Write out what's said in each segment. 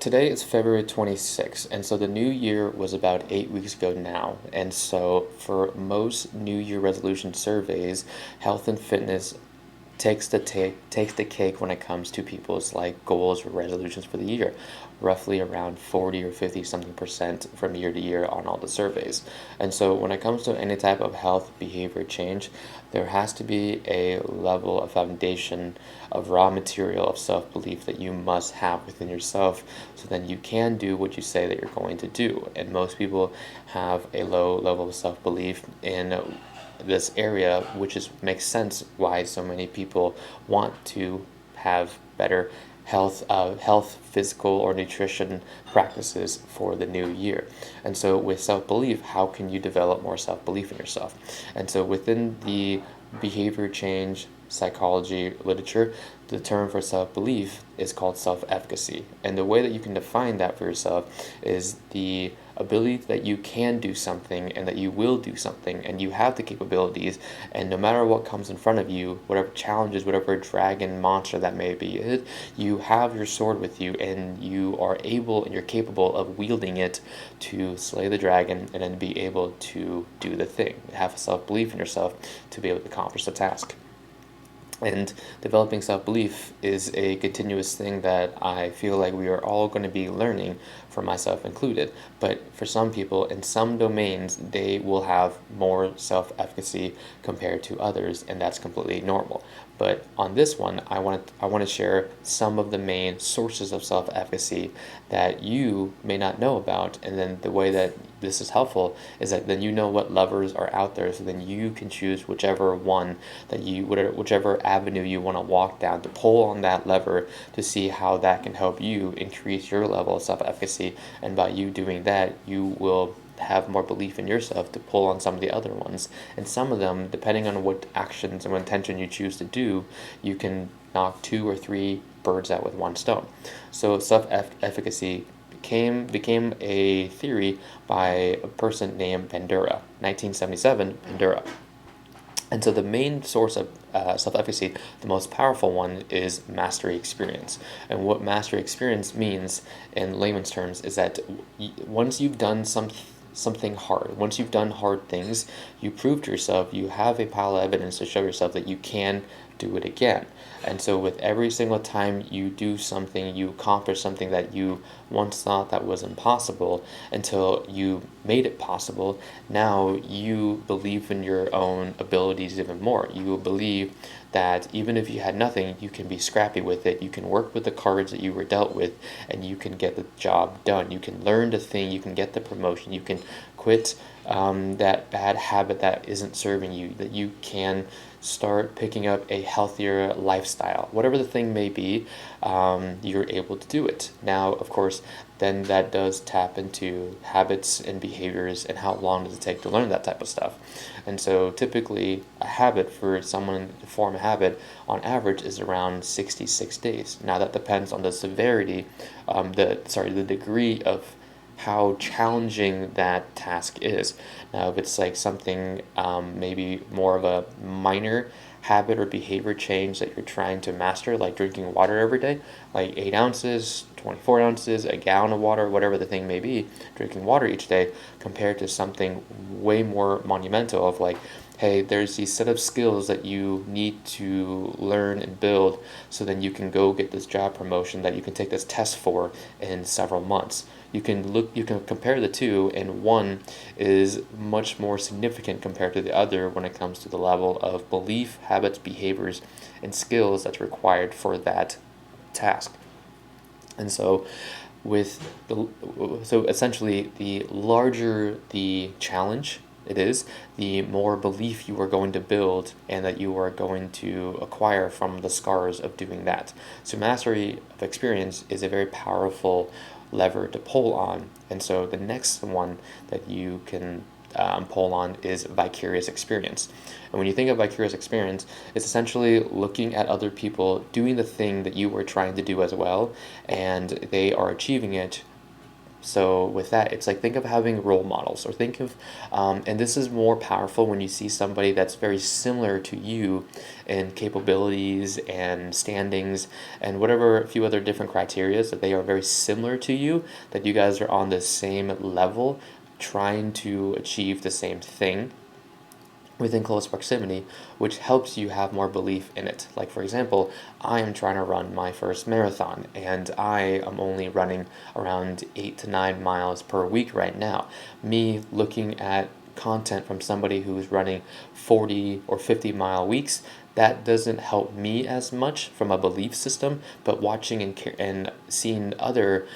Today is February 26th, and so the new year was about 8 weeks ago now. And so, for most New Year resolution surveys, health and fitness takes the cake when it comes to people's like goals or resolutions for the year, roughly around 40 or 50 something percent from year to year on all the surveys. And so when it comes to any type of health behavior change, there has to be a level of foundation of raw material of self-belief that you must have within yourself, so then you can do what you say that you're going to do. And most people have a low level of self-belief in this area, which is makes sense why so many people want to have better health, physical or nutrition practices for the new year. And so, with self belief, how can you develop more self belief in yourself? And so, within the behavior change psychology literature, the term for self belief is called self efficacy. And the way that you can define that for yourself is the ability that you can do something and that you will do something and you have the capabilities, and no matter what comes in front of you, whatever challenges, whatever dragon monster that may be it, you have your sword with you and you are able and you're capable of wielding it to slay the dragon and then be able to do the thing, have self-belief in yourself to be able to accomplish the task. And developing self belief is a continuous thing that I feel like we are all going to be learning, for myself included. But for some people, in some domains, they will have more self efficacy compared to others, and that's completely normal. But on this one, I want to share some of the main sources of self efficacy that you may not know about, and then the way that this is helpful is that then you know what levers are out there, so then you can choose whichever one that whichever avenue you want to walk down, to pull on that lever to see how that can help you increase your level of self-efficacy. And by you doing that, you will have more belief in yourself to pull on some of the other ones. And some of them, depending on what actions and what intention you choose to do, you can knock two or three birds out with one stone. So self-efficacy became a theory by a person named Bandura, 1977, Bandura. And so the main source of self-efficacy, the most powerful one, is mastery experience. And what mastery experience means in layman's terms is that once you've done something hard, once you've done hard things, you prove to yourself, you have a pile of evidence to show yourself that you can do it again. And so with every single time you do something, you accomplish something that you once thought that was impossible until you made it possible. Now you believe in your own abilities even more. You will believe that even if you had nothing, you can be scrappy with it. You can work with the cards that you were dealt with, and you can get the job done. You can learn the thing, you can get the promotion, you can quit that bad habit that isn't serving you, that you can start picking up a healthier lifestyle. Whatever the thing may be, you're able to do it. Now, of course, then that does tap into habits and behaviors, and how long does it take to learn that type of stuff. And so typically a habit, for someone to form a habit, on average is around 66 days. Now that depends on the severity, the degree of how challenging that task is. Now, if it's like something maybe more of a minor habit or behavior change that you're trying to master, like drinking water every day, like 8 ounces, 24 ounces, a gallon of water, whatever the thing may be, drinking water each day, compared to something way more monumental of like, hey, there's these set of skills that you need to learn and build, so then you can go get this job promotion that you can take this test for in several months. You can compare the two, and one is much more significant compared to the other when it comes to the level of belief, habits, behaviors, and skills that's required for that task. And so so essentially, the larger the challenge it is, the more belief you are going to build and that you are going to acquire from the scars of doing that. So mastery of experience is a very powerful lever to pull on. And so the next one that you can pull on is vicarious experience. And when you think of vicarious experience, it's essentially looking at other people doing the thing that you were trying to do as well, and they are achieving it So with that, it's like think of having role models, or think of, and this is more powerful when you see somebody that's very similar to you in capabilities and standings and whatever a few other different criteria, that they are very similar to you, that you guys are on the same level, trying to achieve the same thing within close proximity, which helps you have more belief in it. Like, for example, I am trying to run my first marathon, and I am only running around 8 to 9 miles per week right now. Me looking at content from somebody who's running 40 or 50-mile weeks, that doesn't help me as much from a belief system, but watching and seeing other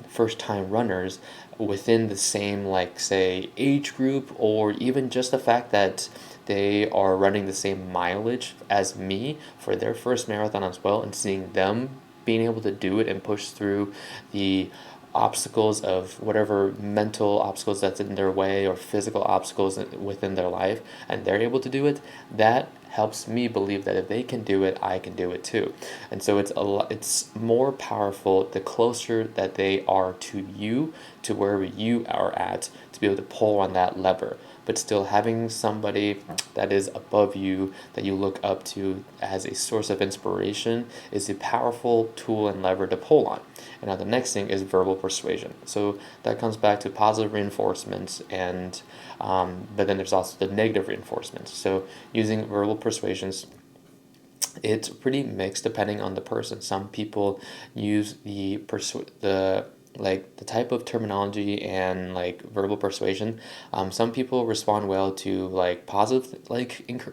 first time runners within the same, like, say, age group, or even just the fact that they are running the same mileage as me for their first marathon as well, and seeing them being able to do it and push through the obstacles of whatever mental obstacles that's in their way or physical obstacles within their life, and they're able to do it, that helps me believe that if they can do it, I can do it too. And so it's more powerful the closer that they are to you, to wherever you are at, to be able to pull on that lever. But still, having somebody that is above you, that you look up to as a source of inspiration, is a powerful tool and lever to pull on. And now the next thing is verbal persuasion. So that comes back to positive reinforcements, and but then there's also the negative reinforcements. So using verbal persuasions, it's pretty mixed depending on the person. Some people use the type of terminology and like verbal persuasion. Some people respond well to like positive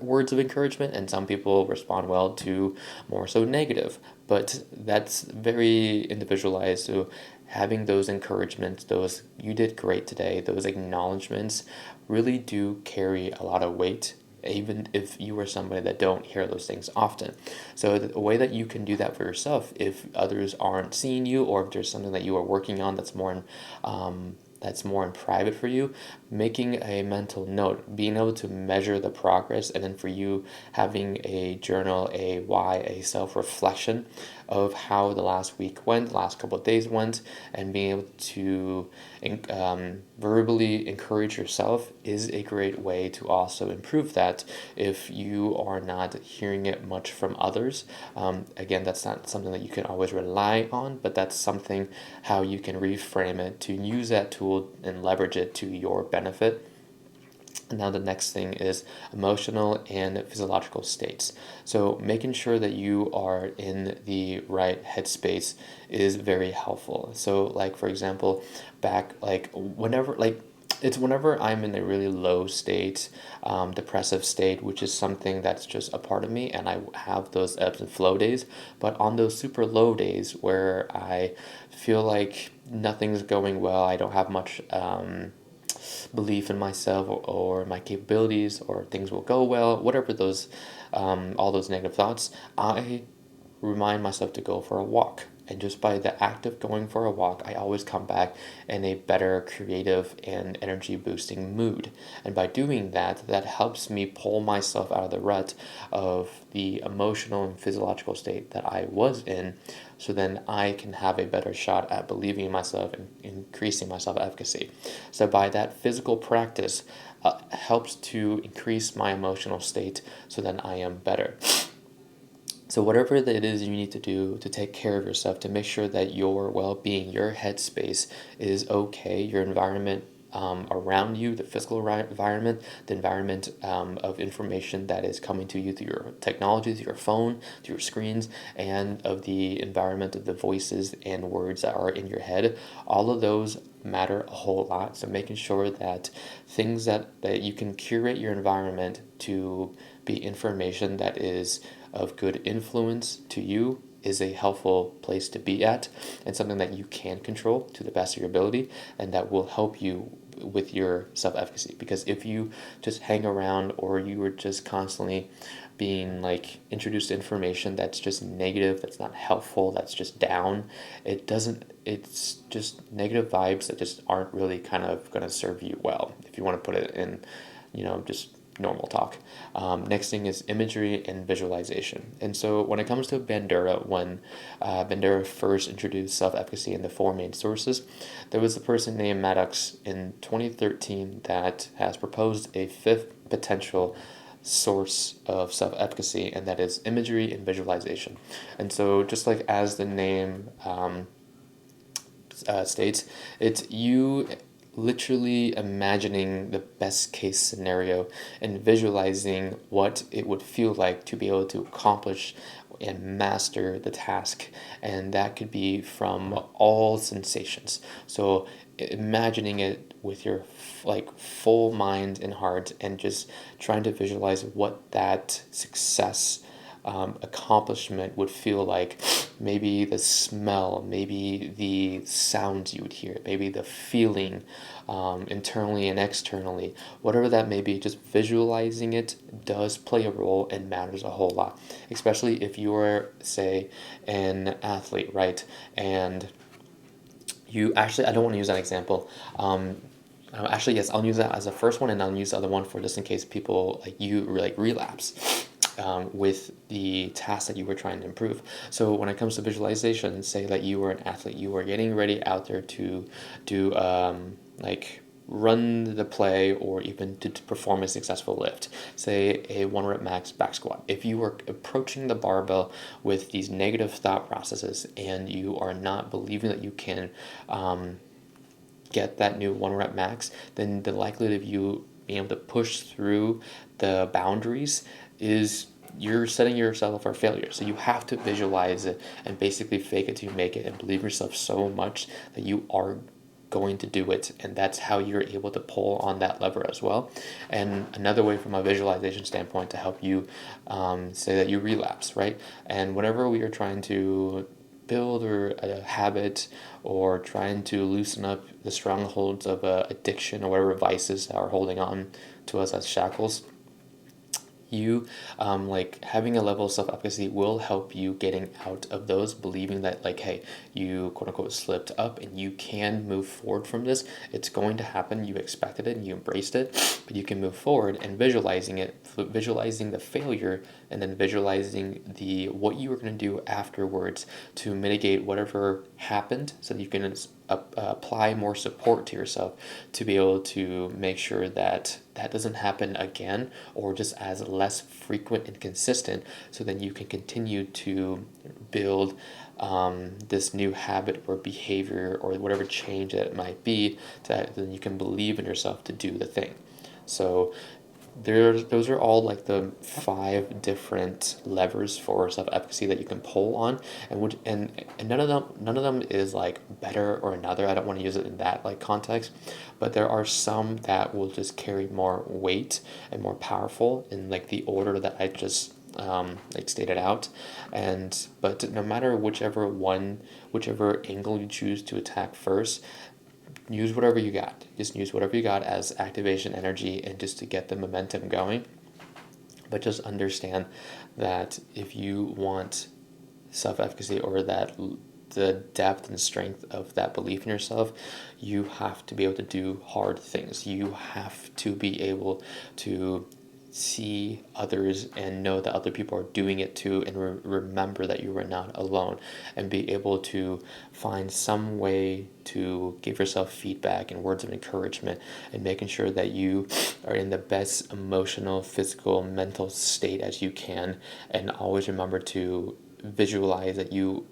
words of encouragement, and some people respond well to more so negative. But that's very individualized. So having those encouragements, those "you did great today," those acknowledgments, really do carry a lot of weight, even if you are somebody that don't hear those things often. So the way that you can do that for yourself, if others aren't seeing you, or if there's something that you are working on that's more in private for you, making a mental note, being able to measure the progress, and then for you having a journal, a self-reflection of how the last week went, the last couple of days went, and being able to verbally encourage yourself is a great way to also improve that if you are not hearing it much from others. Again, that's not something that you can always rely on, but that's something how you can reframe it to use that tool and leverage it to your benefit. And now the next thing is emotional and physiological states. So making sure that you are in the right headspace is very helpful. So like, for example, it's whenever I'm in a really low state, depressive state, which is something that's just a part of me, and I have those ebbs and flow days. But on those super low days where I feel like nothing's going well, I don't have much belief in myself, or my capabilities, or things will go well, whatever those, all those negative thoughts, I remind myself to go for a walk. And just by the act of going for a walk, I always come back in a better creative and energy boosting mood. And by doing that, that helps me pull myself out of the rut of the emotional and physiological state that I was in. So then I can have a better shot at believing in myself and increasing my self efficacy. So by that physical practice, helps to increase my emotional state, so then I am better. So whatever it is you need to do to take care of yourself, to make sure that your well-being, your headspace is okay, your environment around you, the physical environment, the environment of information that is coming to you through your technology, through your phone, through your screens, and of the environment of the voices and words that are in your head, all of those matter a whole lot. So making sure that things that you can curate your environment to be information that is of good influence to you is a helpful place to be at, and something that you can control to the best of your ability, and that will help you with your self-efficacy. Because if you just hang around, or you are just constantly being like introduced to information that's just negative, that's not helpful, that's just down, it's just negative vibes that just aren't really kind of going to serve you well, if you want to put it in, just normal talk. Next thing is imagery and visualization. And so when it comes to Bandura, when Bandura first introduced self-efficacy in the four main sources, there was a person named Maddox in 2013 that has proposed a fifth potential source of self-efficacy, and that is imagery and visualization. And so just like as the name states, it's you literally imagining the best case scenario and visualizing what it would feel like to be able to accomplish and master the task. And that could be from all sensations. So imagining it with your like full mind and heart, and just trying to visualize what that success accomplishment would feel like. Maybe the smell, maybe the sounds you would hear, maybe the feeling internally and externally, whatever that may be. Just visualizing it does play a role and matters a whole lot, especially if you are, say, an athlete, right? And you actually, I don't want to use that example. Actually, yes, I'll use that as the first one, and I'll use the other one for just in case people like you like relapse with the task that you were trying to improve. So when it comes to visualization, say that you were an athlete, you were getting ready out there to do like run the play, or even to perform a successful lift, say a 1 rep max back squat. If you are approaching the barbell with these negative thought processes, and you are not believing that you can get that new 1 rep max, then the likelihood of you being able to push through the boundaries is you're setting yourself up for failure. So you have to visualize it and basically fake it till you make it, and believe yourself so much that you are going to do it. And that's how you're able to pull on that lever as well. And another way from a visualization standpoint to help you say that you relapse, right? And whenever we are trying to build or a habit, or trying to loosen up the strongholds of addiction or whatever vices are holding on to us as shackles, you like having a level of self-efficacy will help you getting out of those, believing that like, hey, you quote unquote slipped up and you can move forward from this. It's going to happen. You expected it and you embraced it, but you can move forward. And visualizing it, visualizing the failure, and then visualizing the what you were going to do afterwards to mitigate whatever happened, so that you can apply more support to yourself to be able to make sure that that doesn't happen again, or just as less frequent and consistent, so then you can continue to build this new habit or behavior or whatever change that it might be, that then you can believe in yourself to do the thing. So those are all like the 5 different levers for self-efficacy that you can pull on, and none of them is like better or another. I don't want to use it in that like context, but there are some that will just carry more weight and more powerful in like the order that I just like stated out. And but no matter whichever angle you choose to attack first, use whatever you got. Just use whatever you got as activation energy, and just to get the momentum going. But just understand that if you want self-efficacy, or that the depth and strength of that belief in yourself, you have to be able to do hard things. You have to be able to see others and know that other people are doing it too, and remember that you are not alone, and be able to find some way to give yourself feedback and words of encouragement, and making sure that you are in the best emotional, physical, mental state as you can. And always remember to visualize that you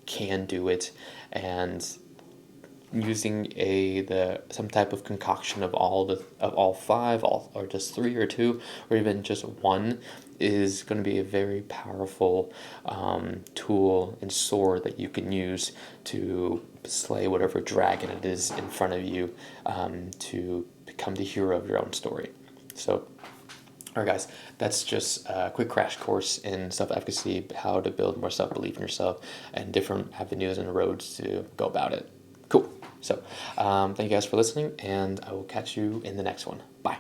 can do it, and using some type of concoction of all 5, or just 3 or 2, or even just 1, is going to be a very powerful tool and sword that you can use to slay whatever dragon it is in front of you, to become the hero of your own story. So, all right, guys, that's just a quick crash course in self-efficacy, how to build more self-belief in yourself, and different avenues and roads to go about it. Cool. So, thank you guys for listening, and I will catch you in the next one. Bye.